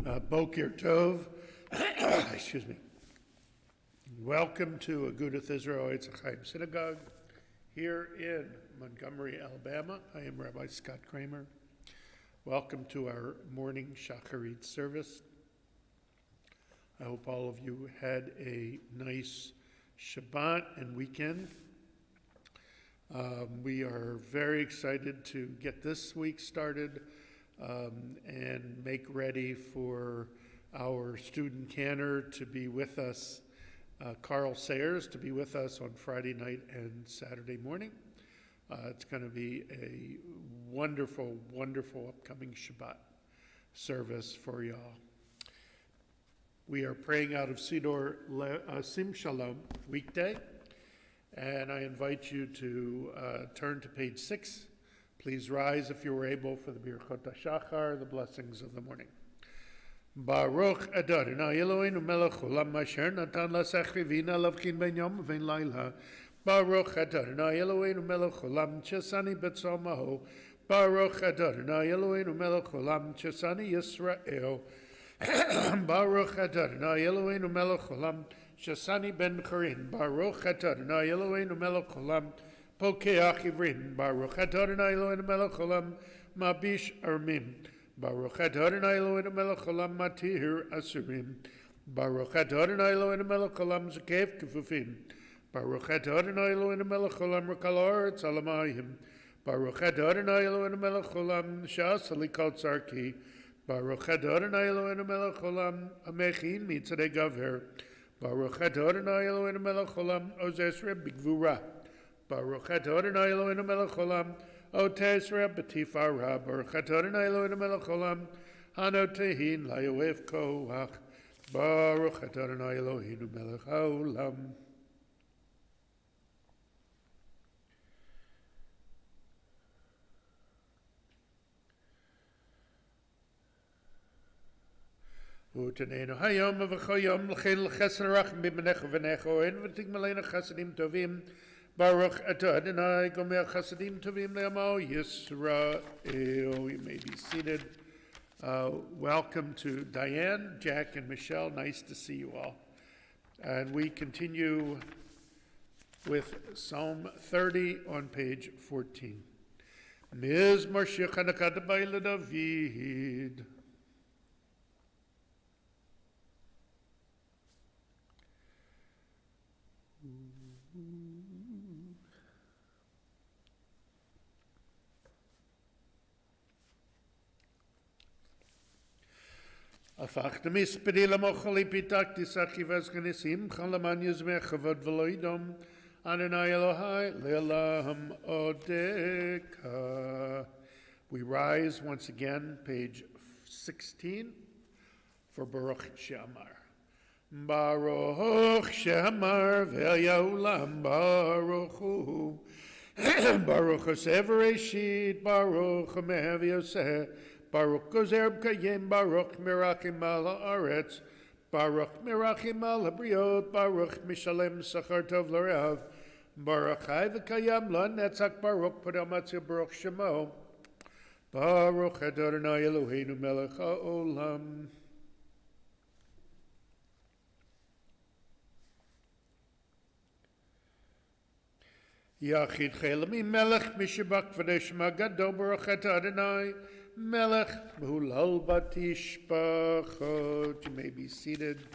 Boker Tov. Excuse me. Welcome to Agudath Israel Etz Ahayem Synagogue here in Montgomery, Alabama. I am Rabbi Scott Kramer. Welcome to our morning Shacharit service. I hope all of you had a nice Shabbat and weekend. We are very excited to get this week started and make ready for our student cantor to be with us, Carl Sayers, to be with us on Friday night and Saturday morning. It's going to be a wonderful, wonderful upcoming Shabbat service for y'all. We are praying out of Sim Shalom weekday, and I invite you to turn to page 6. Please rise if you were able for the Birchot HaShachar, the blessings of the morning. Baruch Adonai Eloheinu melech haolam asher natan lasech v'ina lavchin ben yom v'ben laila. Baruch Adonai Eloheinu melech haolam chesani betzalmaho. Baruch Adonai Eloheinu melech haolam chesani Yisrael. Baruch Adonai Eloheinu melech haolam chesani ben Chorin. Baruch Adonai Eloheinu melech haolam Pokeach Ivrin. Baruch Adonai Eloheinu melech haolam Mabish Armim. Baruch Adonai Eloheinu melech haolam Matir Asurim. Baruch Adonai Eloheinu melech haolam Zakef Kefufim. Baruch Adonai Eloheinu melech haolam Rekal Haaretz Alamayim. Baruch Adonai Eloheinu melech haolam Shas Alikal Tzarki. Baruch Adonai Eloheinu melech haolam Amechin Mitzadei Gaver. Baruch Adonai Eloheinu melech haolam Ozesre Bigvura. Baruch Adonai Eloheinu melech haolam Otesre B'tifara. Baruch Adonai Eloheinu melech haolam Hanotehin Layoef Koach. Baruch Adonai Eloheinu melech haolam. Utenenu hayom v'choyom l'chein l'chesed rachim b'menecha v'necho en v'tik malena chasadim tovim. Baruch Adonai gomer chasadim tovim le'amo Yisrael. You may be seated. Welcome to Diane, Jack, and Michelle. Nice to see you all. And we continue with Psalm 30 on page 14. Mizmor Shir Chanukah B'Leil David. Afachtem ispedi lamochali pitakti sachivas genesim chalaman yizmech chavod v'loidom Adonai Elohai le'olam odeka. We rise once again, page 16, for Baruch She'amar. Baruch She'amar ve'yahulam Baruch Hu. Baruch Hoseh v'reshit Baruch Me'av Yoseh. Baruch Gozer B'kayim, Baruch Mirachim al Haaretz, Baruch Mirachim al Habriot, Baruch Mishalem Sachar Tov L'Rehav, Baruch Chai V'kayam L'Netzach, Baruch Podam Atzil Baruch Shemo, Baruch Adonai Eloheinu melech haolam. Yachid Chelami Melech Mishabak V'Nesh Magado, Baruch Adonai Melech B'Hulal Batishpachot. You may be seated.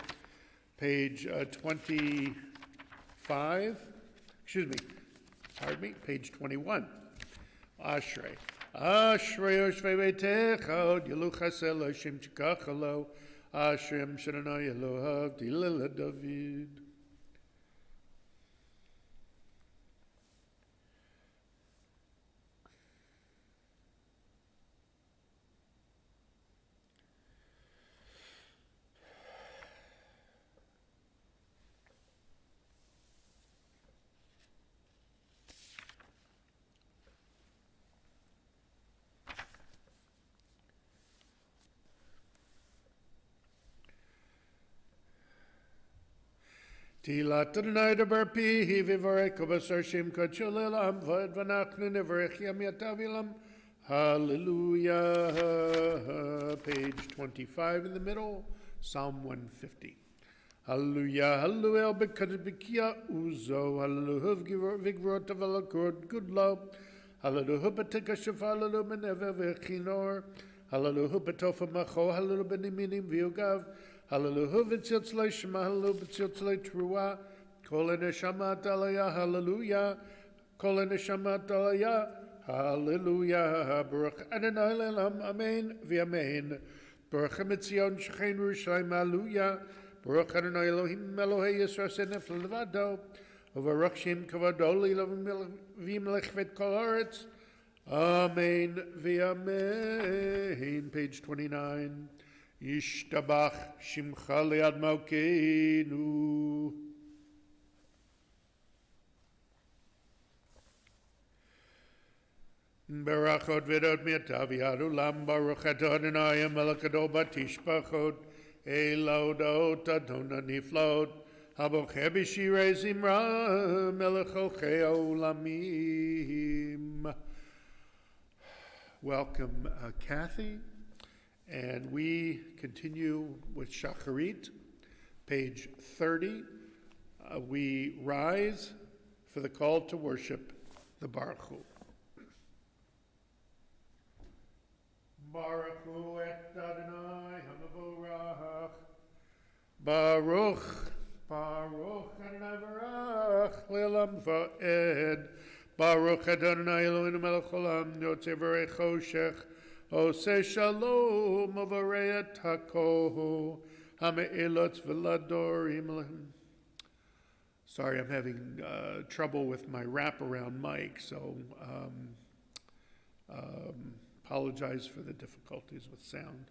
Page 25. Page 21. Ashrei. Ashrei Yoshvei Beitechad Yelu Chasel Hashem Chikachalo Ashrem Shadonai Elohav Dilel David. Tilat Adonai daber pihi v'varek v'sar shem kachol elam v'ed v'nachnu nevarech yam yatav ilam Hallelujah. Page 25 in the middle, Psalm 150. Hallelujah, hallelujah, b'kadebikia uzo, hallelujah, v'gvrot avalakot, good love, hallelujah, b'tika shafa, hallelujah, b'neve v'chinor, hallelujah, b'tofa macho, hallelujah, b'niminim v'yogav, hallelujah, v'tziot tzlei shema, hallelujah, b'tziot tzlei truah, kol neshamat alaya, hallelujah, kol neshamat alaya, hallelujah, baruch Adonai le'olam, amen v'amen, baruch Mitzion shechein Yerushalayim, hallelujah, Baruch Adonai Elohim Elohei Yisrael Senef Levado, Uvaruch Shem Kavado Lilavim V'Melech Vet Kol Haaretz. Amen v'amen. Page 29. Yishtabach Shimcha Liad Malkeinu. Barachot Vedot Miatav Yad Ulam Baruch Adonai Melech Gadol Batishbachot. Elodot Adonai Niflot, Haboche B'Shirei Zimra, Melech Olchei Olamim. Welcome, Kathy. And we continue with Shacharit, page 30. We rise for the call to worship the Baruch Hu. Baruch Hu et Adonai HaMavorach. Baruch, Baruch Adonai Barach Le'olam Va'ed. Baruch Adonai Eloheinu Melech Olam Yotzei V'rei Choshech Oseh Shalom Uvarei et HaKol HaMe'elot V'ladorim Lehem. Sorry, I'm having trouble with my wraparound mic, so apologize for the difficulties with sound.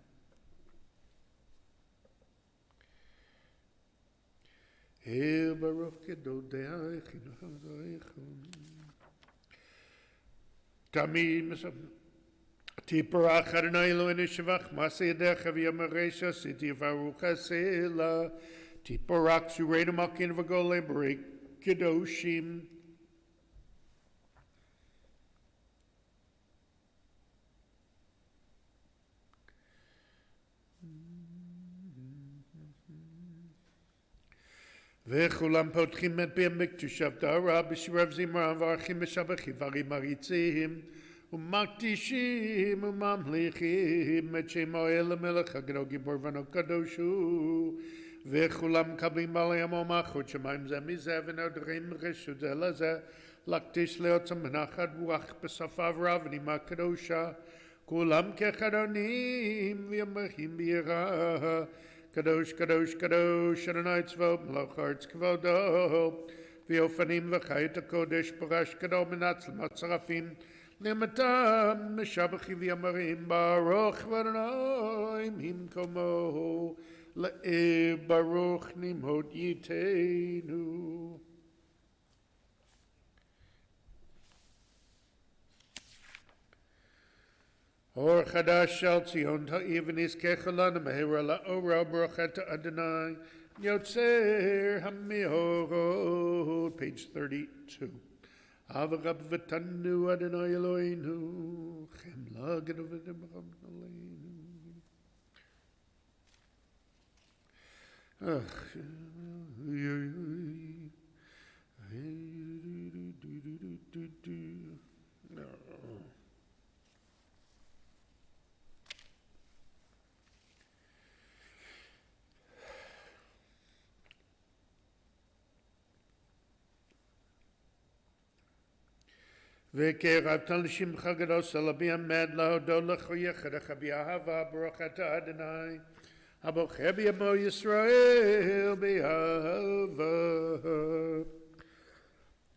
Tiparach Adonai Eloheinu Shavach Maseh Yadecha V'Yameresha Siti Varucha Selah Tiparach Sureinu Malkeinu V'Golei B'Rei Kedoshim. וכולם פותחים את פיהם בקדושת טהרה בשיריו זמרה מברכים משבחים דברים מריצים ומקדישים וממליכים את שמו אל המלך הגדול גיבור בנו קדוש הוא וכולם מקבלים בעלי המלכות שמיים זה מזה ונודרים רשות זה לזה להקדיש לעצמם מנחת רוח בשפה ורע ונימה קדושה כולם כחדונים וימרחים ביראה Kadosh, Kadosh, Kadosh, Adonai Tzvot, Melech Haaretz Kvodo, V'Ofanim V'Chayot HaKodesh, Parash Gadol Menatzl Matzarafim, Nematam, Meshabachim V'Yamarim, Baruch V'Adonai, Mimkomo, Le'eh Baruch Nimhot Yiteinu. Or Chadash Shel Tzion Ta'ir V'Nizkech Lanu Mehera La'ora Baruch Ata Adonai Yotzer HaMeorot. Page 32. Avarab V'Tanu Adonai Eloheinu Chemla Gadol V'Demram Aleinu. וקראתן לשמך גדול סלבי עמד להודות לך יחדך באהבה ברוך אתה אדוני הבוחר בימו ישראל באהבה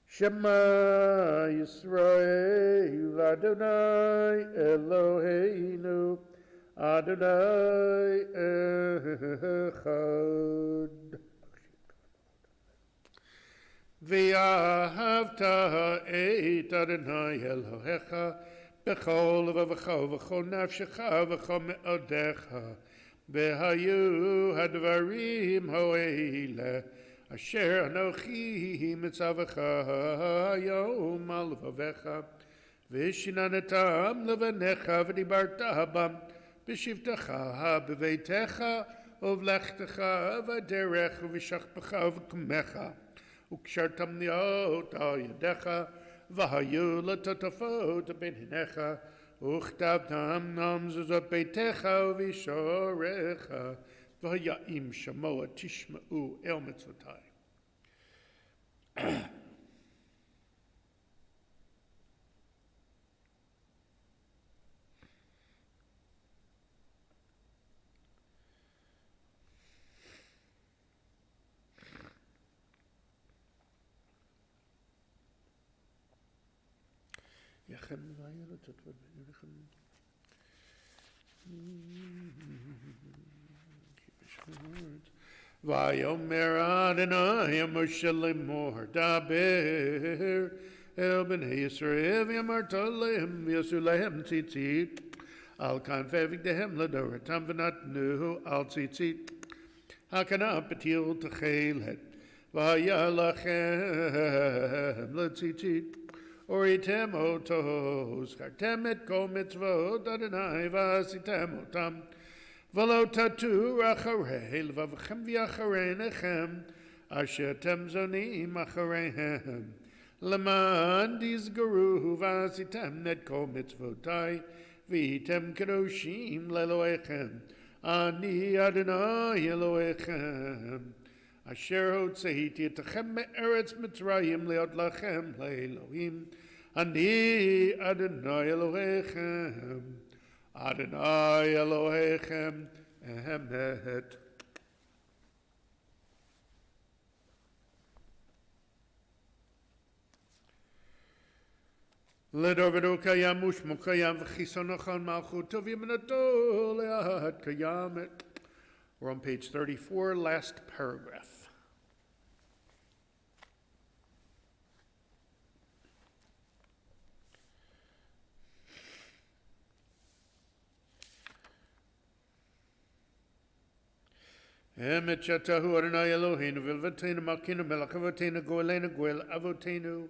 שמע ישראל אדוני אלוהינו אדוני אחד ואהבת את אדוני אלוהיך בכל לבבך ובכל נפשך ובכל מאודיך והיו הדברים האלה אשר אנוכי מצווך היום על לבבך ושיננתם לבניך ודיברת בם בשבתך בביתך ובלכתך בדרך ובשכבך ובקומך וקשרתם נאות על ידיך והיו לטוטפות בין עיניך וכתבתם מזוזות ביתך ובשורך והיה אם שמוע תשמעו אל מצוותי. ויאמר אדוני משה לאמור דבר אל בני ישראל ואמרת להם ויעשו להם ציצית על כנפי בגדיהם לדורתם ונתנו על ציצית הכנף פתיל תכלת והיה לכם לציצית וראיתם אותו, זכרתם את כל מצוות אדוני ועשיתם אותם, ולא תטו אחרי לבבכם ואחרי עיניכם, אשר אתם זונים אחריהם, למען תסגרו ועשיתם את כל מצוותי, והייתם קדושים לאלוהיכם, אני אדוני אלוהיכם. אשר הוצאתי אתכם מארץ מצרים להיות לכם לאלוהים, אני אדוני אלוהיכם, אדוני אלוהיכם אמת. לדור ודור קיים ושמו קיים וחיסון נכון מלכותו וימנתו לעד קיימת. We're on page 34, last paragraph. Emet shatahu Adonai Eloheinu v'levateinu malkeinu melech avoteinu goelenu goel avoteinu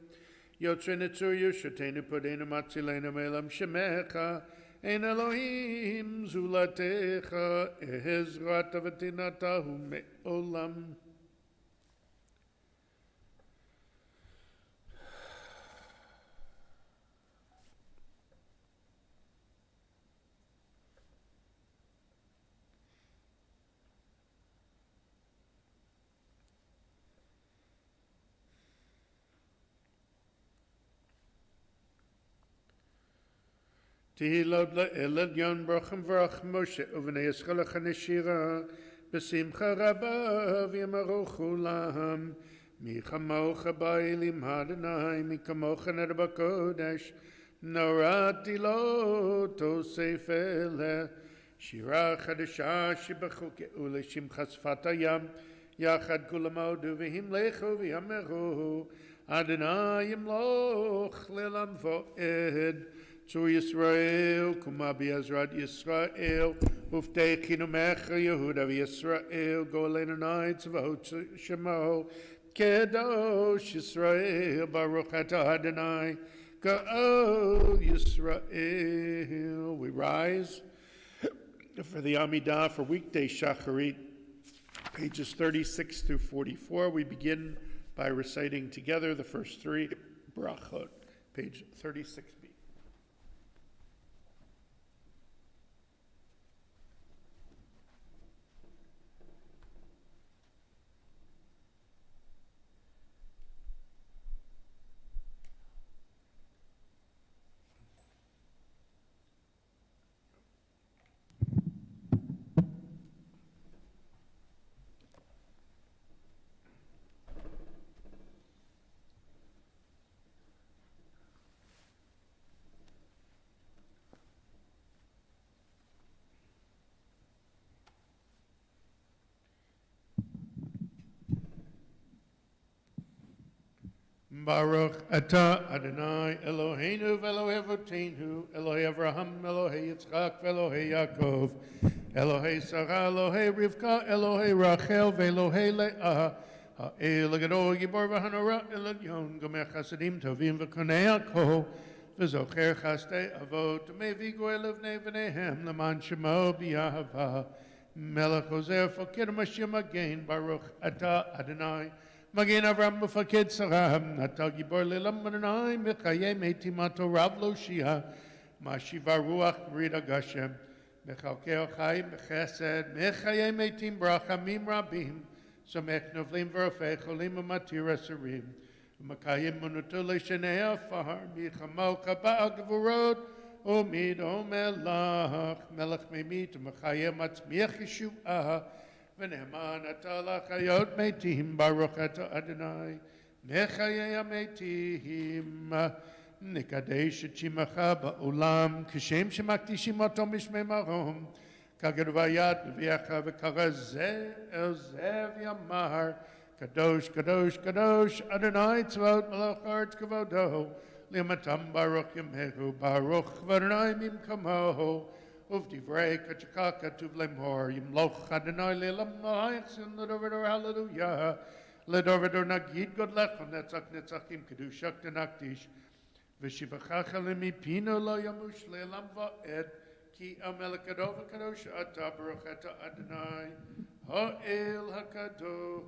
yotzreinu tzur yushateinu podeinu matzileinu me'elam shemecha ein Elohim zulatecha ezrat avatinatahu me'olam. Tehilot la'elad yon bracham v'rach Moshe uvnei Yisrael chaneshira b'simcha rabba v'yamaru chulam mi chamocha ba'ilim Adonai mi kamocha ner b'kodesh norati lo tosef ele shira chadasha shibachu ke'ule shimcha sfat hayam yachad kulam odu v'himlechu v'yamaru Adonai yimloch le'lam vo'ed Tzur Yisrael, Kuma B'Ezrat Yisrael, Ufteichin Umecha Yehuda V'Yisrael, Go'aleinu Nai Tzvahot Shemo, Kedosh Yisrael, Baruch Atah Adonai, Ga'ol Yisrael. We rise for the Amidah for weekday Shacharit, pages 36 through 44. We begin by reciting together the first three brachot, page 36b. Baruch Atah Adonai Eloheinu v'Elohei Avotenu Elohei Avraham Elohei Yitzchak v'Elohei Yaakov Elohei Sarah Elohei Rivka Elohei Rachel v'Elohei Leah Ha'el Gadol Gibor v'Hanora El Elyon Gomech Chasadim Tovim v'Konei HaKol וזוכר חסדי אבות, ומביא גואל לבני בניהם, למען שמו באהבה. מלך עוזר, פוקד ומשיח מגן, ברוך אתה אדוני. מגן אברהם מפקד שרה, אתה גיבור לעולם אדוני, מחיי מתים התורה ולושיע. משיבה רוח ברית הגשם, מחלקי חיים בחסד, מחיי מתים ברחמים רבים, סומך נובלים ורופא חולים ומתיר אסורים, ומקיים אמונתו לשני עפר, מחמוך בעל גבורות, ומדום מלך ממית, ומחיה מצמיח ישועה, ונאמן אתה לחיות מתים, ברוך אתה אדוני, מחיי המתים. נקדש את שמך בעולם, כשם שמקדישים אותו משמי מרום, כגדו יד נביאך וקרא זה אל זה ויאמר, קדוש קדוש קדוש אדוני צבאות מלך הארץ כבודו, לעומתם ברוך ימיהו, ברוך ואדוני ממקומו, ובדברי קדשך כתוב לאמור, ימלוך אדוני לעולם ויחסין לדור ודור הללויה, לדור ודור נגיד גודלך נצח נצחים קדושך תנקדיש, ושיבחך מפינו לא ימוש לעולם ועד, כי המלך גדול וקדוש אתה, ברוך אתה אדוני האל הקדוש.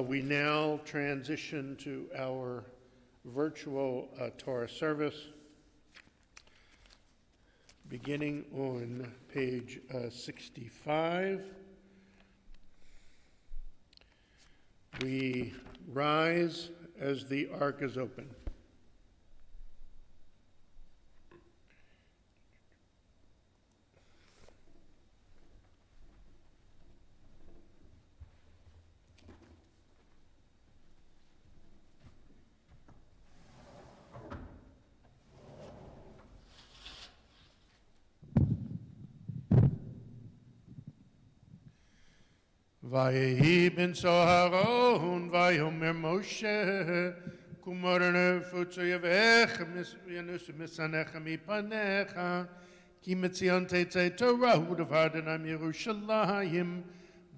We now transition to our virtual Torah service, beginning on page 65. We rise as the ark is open. Vayehi ben Soharon, Vayomer Moshe, Kumorne futsu yevech, Yanus misanecha mipanecha, Ki metzion tetzei Torah, Udavadonam Yerushalayim,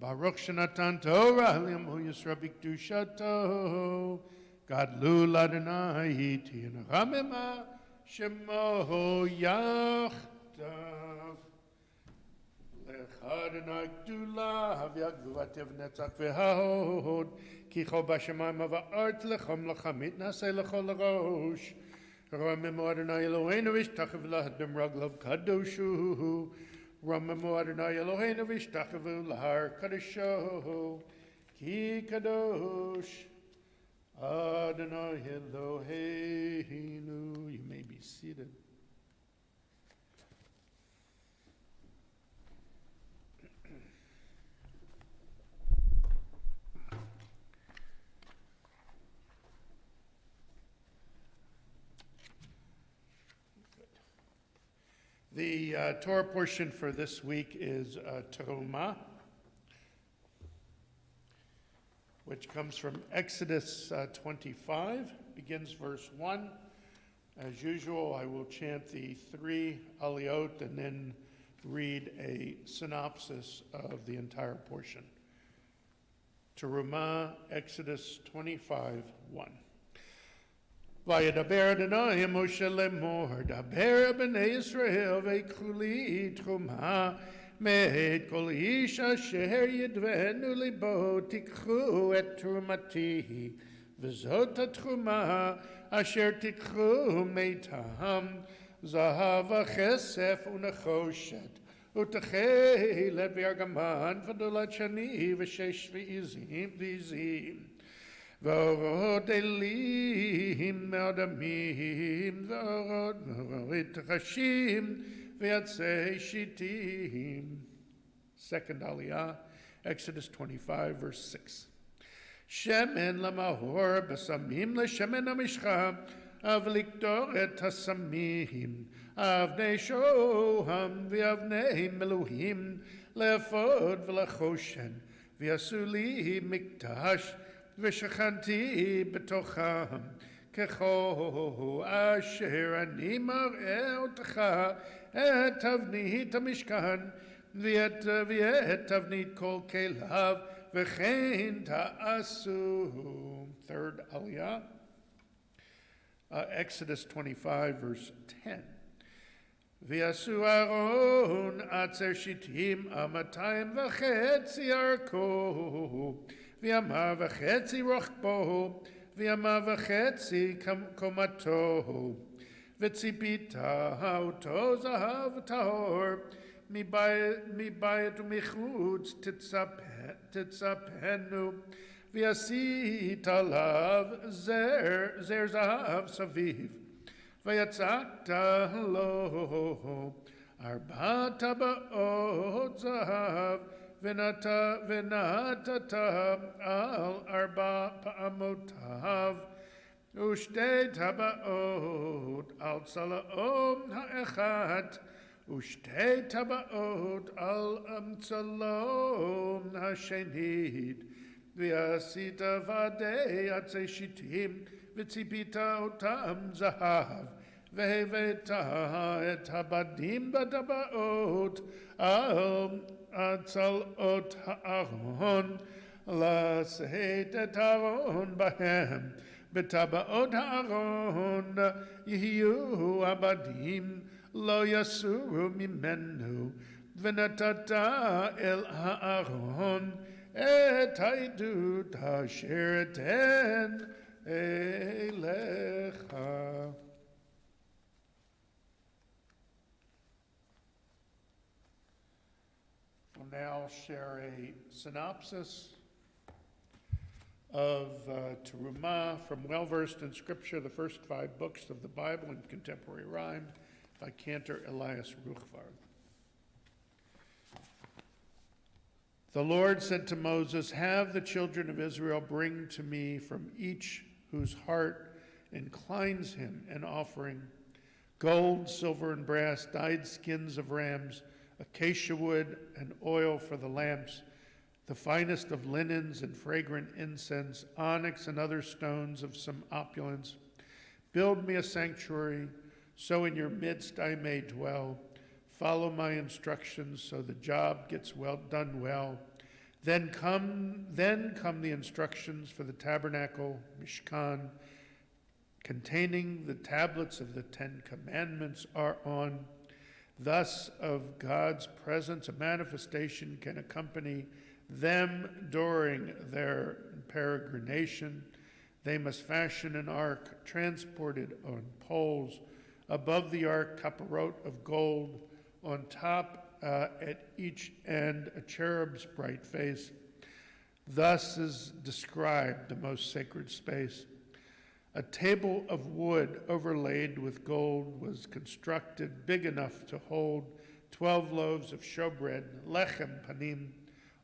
Baruch shenatan Torah, Li'amu Yisra b'kedushato, Gadlu l'Adonai, Ti'enachamema, Shemo Yachdav. Adonai Gdula v'Agudath v'Netzach v'Hod Ki chol b'shamayim v'ha'aretz lechom lechamit naseh lechol l'rosh Ramemu Adonai Eloheinu v'ishtachav lahad b'mraglav kadoshu Ramemu Adonai Eloheinu v'ishtachav lahar kadoshu Ki kadosh Adonai Eloheinu. You may be seated. The Torah portion for this week is Terumah, which comes from Exodus 25, begins verse 1. As usual, I will chant the 3 aliyot and then read a synopsis of the entire portion. Terumah, Exodus 25, 1. Vayedaber Adonai Moshe lemor, daber b'nei Yisrael ve'ikhu li terumah me'et kol ish asher yidvenu libo tikhu et terumati v'zot terumah asher tikhu meitam zahav v'chesef u'nechoshet u'techelet v'argaman v'dolat shani v'shesh v'izim V'orot elim me'adamim v'orot chashim v'yatzei shitim. Second aliyah, Exodus 25, verse 6. Shemen lamahor b'samim l'shemen hamishcha av'liktor et hasamim avnei shoham v'avnei meluhim le'efod v'lachoshen v'yasuli mikdash V'shachanti b'tocham kecho asher ani mar'eh otecha et tavnit hamishkan v'et tavnit kol kelav v'chein ta'asu. Third aliyah, Exodus 25, verse 10. V'yasu Aaron atzer shitim amatayim v'chetzi arko V'yama v'chetzi rochbo, v'yama v'chetzi komato, v'tzipita ha'oto zahav tahor, mibayet u'michutz titzapenu, v'yasit alav zer zahav saviv, v'yatzakta lo, arba taba'ot zahav, V'natata al arba pa'amotav u'shtei tabaot al tzalaom ha'echat u'shtei tabaot al tzalaom ha'shenit v'yasita v'adei atzei shitim v'tzipita otam zahav v'heveta et habadim b'tabaot al Atzalot ha'aron, laseit et Aaron bahem, betabaot ha'aron, yihiyu abadim, lo yasuru mimenu, v'natata el ha'aron, et ha'idut asher eten elecha. Now share a synopsis of Terumah from Well-Versed in Scripture, the first 5 books of the Bible in contemporary rhyme by Cantor Elias Ruchvard. The Lord said to Moses, "Have the children of Israel bring to me from each whose heart inclines him an offering, gold, silver, and brass, dyed skins of rams, acacia wood and oil for the lamps, the finest of linens and fragrant incense, onyx and other stones of some opulence. Build me a sanctuary, so in your midst I may dwell. Follow my instructions so the job gets done well. Then come the instructions for the tabernacle, Mishkan, containing the tablets of the 10 Commandments are on. Thus, of God's presence, a manifestation can accompany them during their peregrination. They must fashion an ark transported on poles. Above the ark, caparot of gold. On top, at each end, a cherub's bright face. Thus is described the most sacred space. A table of wood overlaid with gold was constructed big enough to hold 12 loaves of showbread, lechem panim,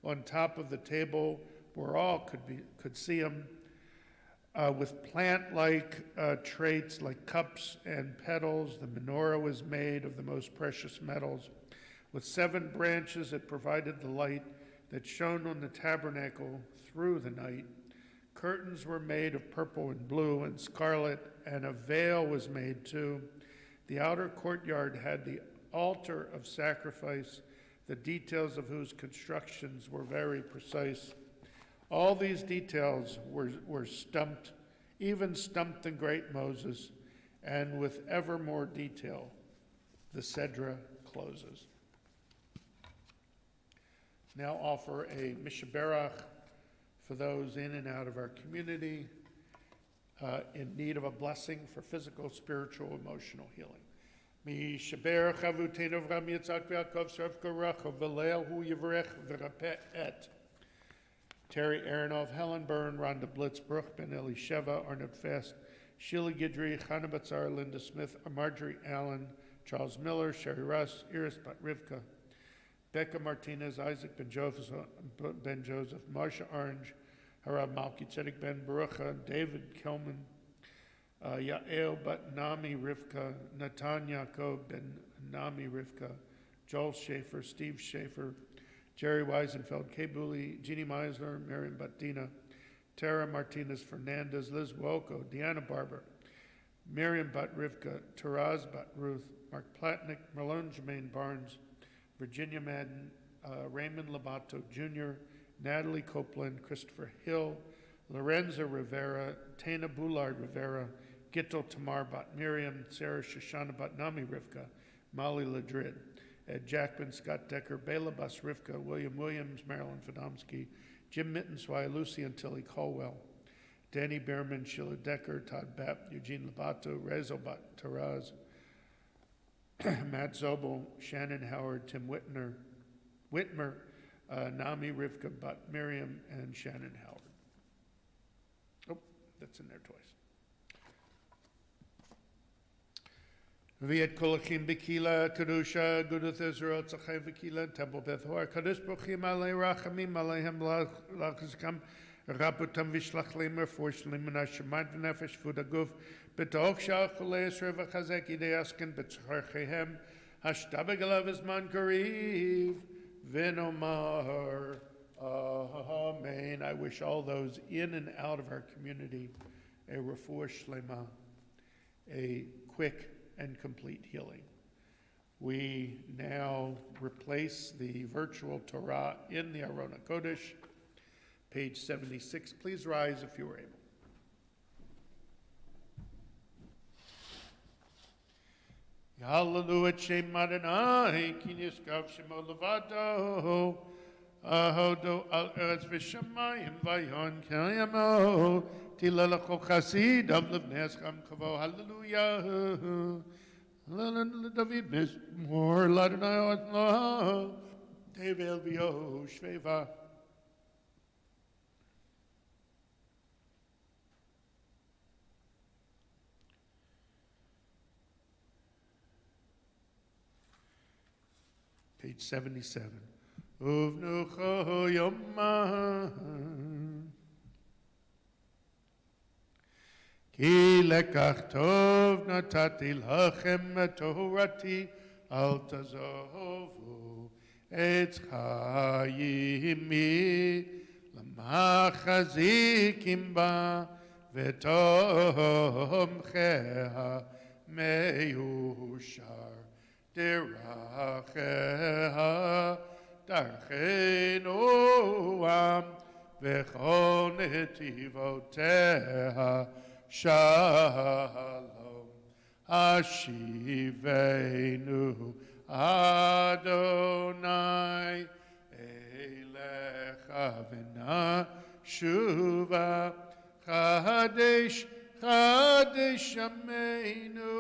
on top of the table where all could see them, with plant-like traits like cups and petals. The menorah was made of the most precious metals. With 7 branches, it provided the light that shone on the tabernacle through the night. Curtains were made of purple and blue and scarlet, and a veil was made too. The outer courtyard had the altar of sacrifice, the details of whose constructions were very precise. All these details were stumped, even stumped the great Moses, and with ever more detail, the Sedra closes. Now offer a Mishaberach for those in and out of our community in need of a blessing for physical, spiritual, emotional healing. Mishaberach Avutenu Avram Yitzchak V'Yaakov Shavka Rachel V'Leahu Yivrech V'Rapeh Et. Terry Aronoff, Helen Byrne, Rhonda Blitzbruch, Ben Elisheva, Arnold Fest, Sheila Guidry, Chana Batzar, Linda Smith, Marjorie Allen, Charles Miller, Sherry Russ, Iris Bat Rivka, Becca Martinez, Isaac Ben Joseph, Marsha Orange, Harab Malki Tzedek Ben Barucha, David Kelman, Yael Bat Nami Rivka, Natan Yaakov Ben Nami Rivka, Joel Schaefer, Steve Schaefer, Jerry Weisenfeld, Kay Booley, Jeannie Meisler, Marion Batina, Tara Martinez Fernandez, Liz Wolko, Deanna Barber, Miriam Bat Rivka, Taraz Bat Ruth, Mark Platnick, Marlon Jermaine Barnes, Virginia Madden, Raymond Labato Jr., Natalie Copeland, Christopher Hill, Lorenza Rivera, Tana Boulard Rivera, Gittel Tamar Bat Miriam, Sarah Shoshana Bat Nami Rivka, Molly Ladrid, Ed Jackman, Scott Decker, Bela Bus Rivka, William Williams, Marilyn Fadomsky, Jim Mittenswy, Lucy and Tilly Colwell, Danny Behrman, Sheila Decker, Todd Bapp, Eugene Labato, Rezo Bat Taraz, Matt Zobel, Shannon Howard, Tim Whitmer, Nami Rivka Bat Miriam, and Shannon Howard. Oh, that's in there twice. Viet kolachim bekila kadusha Agudath Israel Etz Ahayem bekila Temple Beth Hor Kadosh Bochim Alei Rachamim Aleihem Lachizkam Rabutam Vishlach Lemer Forshlim Menashemat V'Nefesh V'Daguf B'Toch Shach Cholei Yisrael V'Chazek Yidei Asken B'Tzarchehem Hashtabegalav Izman Kariv V'Nomar Amen. I wish all those in and out of our community a refuah shlema, a quick and complete healing. We now replace the virtual Torah in the Aron HaKodesh, page 76. Please rise if you are able. Yahalalu et Shem Adonai, ki niskav shemo levado, ahodo al eretz v'shamayim vayon k'yamo, tilalacho chasid av levnei escham kavo, hallelujah. David Mizmor, Ladonai Otlo, Tevel v'yo shveva. Page 77. Uvnucho yomah Ki lekach tov natati lachem torati al tazovu Etz Ahayem lamachazikim ba v'tomcheha meyushar deracheha darchenu am v'chol netivoteha Shalom, Hashivenu Adonai Elecha v'nashuva Chadesh Chadesh Yameinu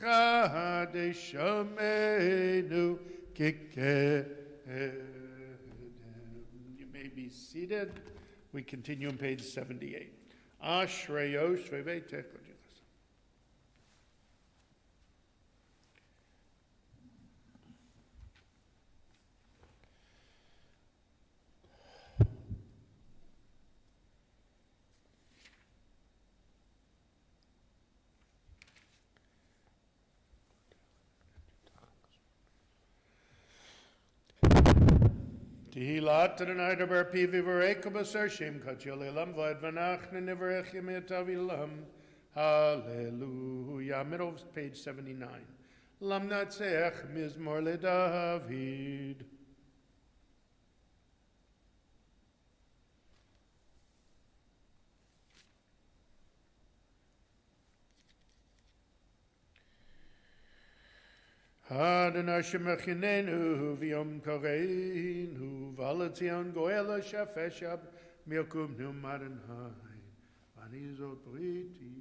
Chadesh Yameinu Kikedem. You may be seated. We continue on page 78. Ashreyo Shvevei Tekla. Tehillat Adonai Dabar Pivi V'Reika B'Sar Shem Kachil Elam V'Ad V'Nachne Nevarech Yemei Tavilam. Hallelujah. Middle of page 79. Lam Natzech Mizmor LeDavid. Adonai Shemachinenu V'Yom Koreinu V'Alatzion Goela Shafeshab Milkum Num Adonai V'Anizot Briti.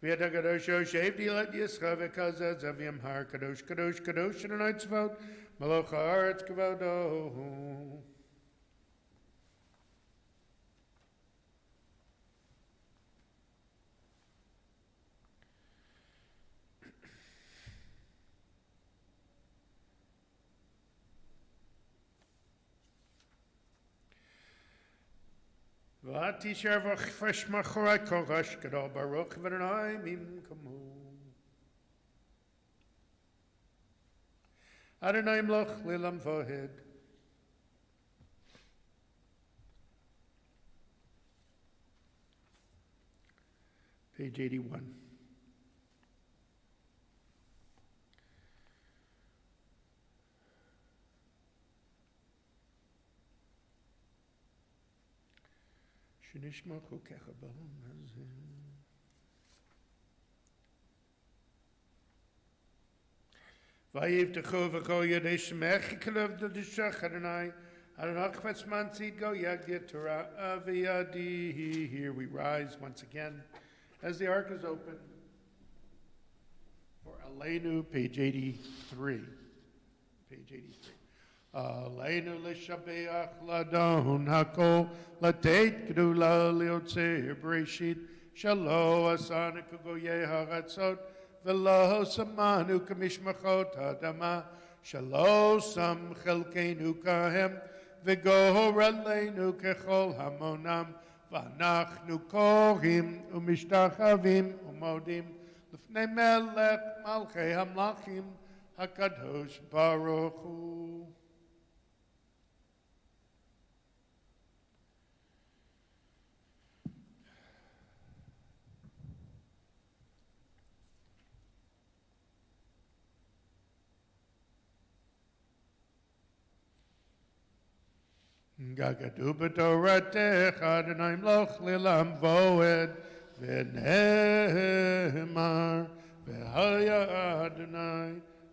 V'Yadagadosh Yoshev Dilat Yischa V'Kazaz Avim Har Kadosh Kadosh Kadosh Adonai Tzvot Malach Haaretz Kavodo. V'atisher v'chfesh machorai korash gadol baruch v'adonai mimkamu. Adonai mloch lilam vohed. Page 81. Shnishma chokecha b'hom hazeh. Vayivtechu v'cho yadei shemech yikelev d'dishach Adonai Adonai chvetz mantzid go yagya Torah aviyadi. Here we rise once again as the ark is open for Aleinu, page 83. Page 83. Aleinu l'shabeach ladon hakol latet gedula liotze breshit shalo asana kugoye haratzot v'lo samanu kamishmachot hadama shalo sam chelkeinu kahem v'gohor aleinu kechol hamonam v'anachnu korim umishtachavim umodim l'fnei melech malchei hamlachim hakadosh baruch hu. Gagadu b'toratech Adonai mloch lilam voed v'nehemar v'haya Adonai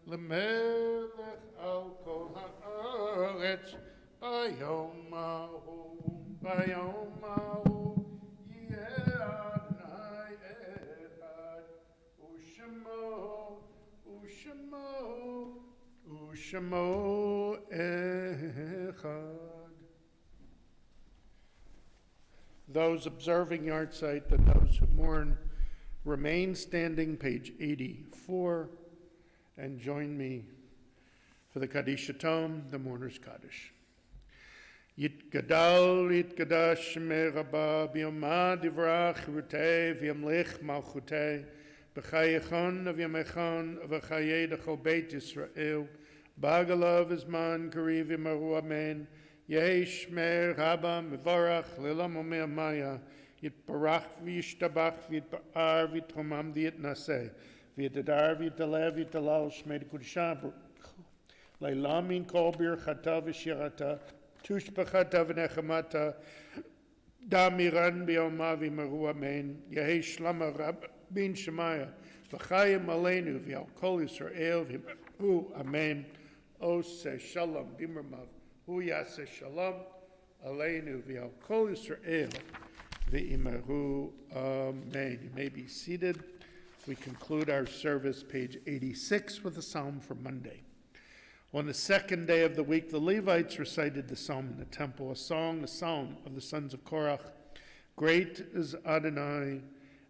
l'melech al kol ha'aretz bayom ma'hu yeh Adonai echad u'shemo echad. Those observing yahrzeit and those who mourn remain standing, page 84, and join me for the Kaddish Tome, the Mourner's Kaddish. Yitgadal yitgadash shmei rabba b'yomah divrach rutei v'yamlich malchutei b'chayechon v'yamechon v'chayei d'chol beit Yisrael b'agalav izman kariv yimaru amen. Yehi shmei rabba mevarach lilam omer maya yitbarach v'yishtabach v'yitbar v'yitromam v'yitnaseh v'yitadar v'yitaleh v'yitalal shmei d'kudshah leilamin kol birchata v'shirata tushbachata v'nechamata Damiran bi'oma v'meru amen. Yehi shlama rab bin shemaya. V'chayim aleinu v'al kol Yisrael v'meru amen. Ose shalom b'mermav. Hu yaseh shalom aleinu v'al kol Yisrael v'meru amen. You may be seated. We conclude our service, page 86, with a psalm for Monday. On the second day of the week, the Levites recited the psalm in the temple, a song, the psalm of the sons of Korach. Great is Adonai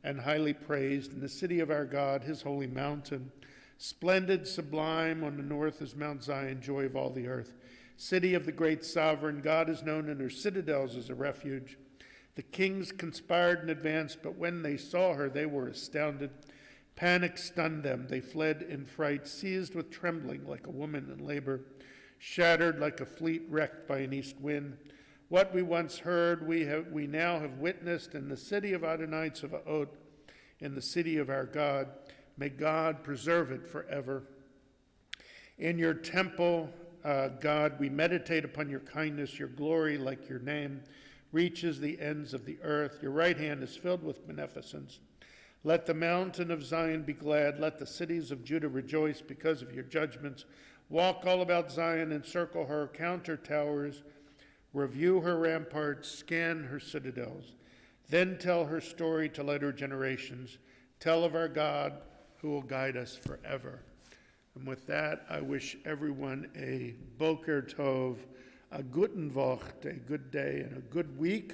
and highly praised in the city of our God, his holy mountain. Splendid, sublime, on the north is Mount Zion, joy of all the earth. City of the great sovereign, God is known in her citadels as a refuge. The kings conspired in advance, but when they saw her, they were astounded. Panic stunned them. They fled in fright, seized with trembling like a woman in labor, shattered like a fleet wrecked by an east wind. What we once heard, we now have witnessed in the city of Adonai Tzavaot, in the city of our God. May God preserve it forever. In your temple, God, we meditate upon your kindness. Your glory, like your name, reaches the ends of the earth. Your right hand is filled with beneficence. Let the mountain of Zion be glad. Let the cities of Judah rejoice because of your judgments. Walk all about Zion, encircle her, count her towers, review her ramparts, scan her citadels. Then tell her story to later generations. Tell of our God who will guide us forever. And with that, I wish everyone a Boker Tov, a Guten Woche, a good day and a good week.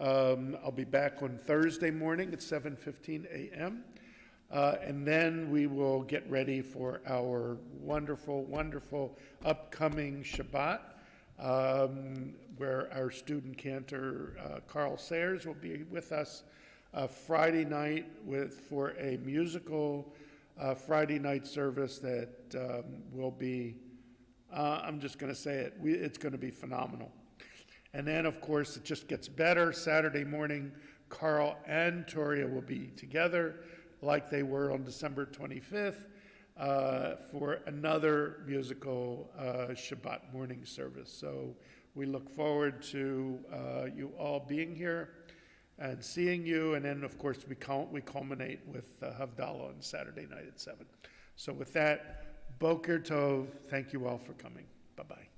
I'll be back on Thursday morning at 7:15 a.m. And then we will get ready for our wonderful, wonderful upcoming Shabbat, where our student cantor, Carl Sayers, will be with us Friday night for a musical Friday night service that will be, I'm just going to say it, it's going to be phenomenal. And then, of course, it just gets better. Saturday morning, Carl and Toria will be together like they were on December 25th for another musical Shabbat morning service. So we look forward to you all being here and seeing you. And then, of course, we culminate with Havdalah on Saturday night at 7. So with that, Boker Tov. Thank you all for coming. Bye-bye.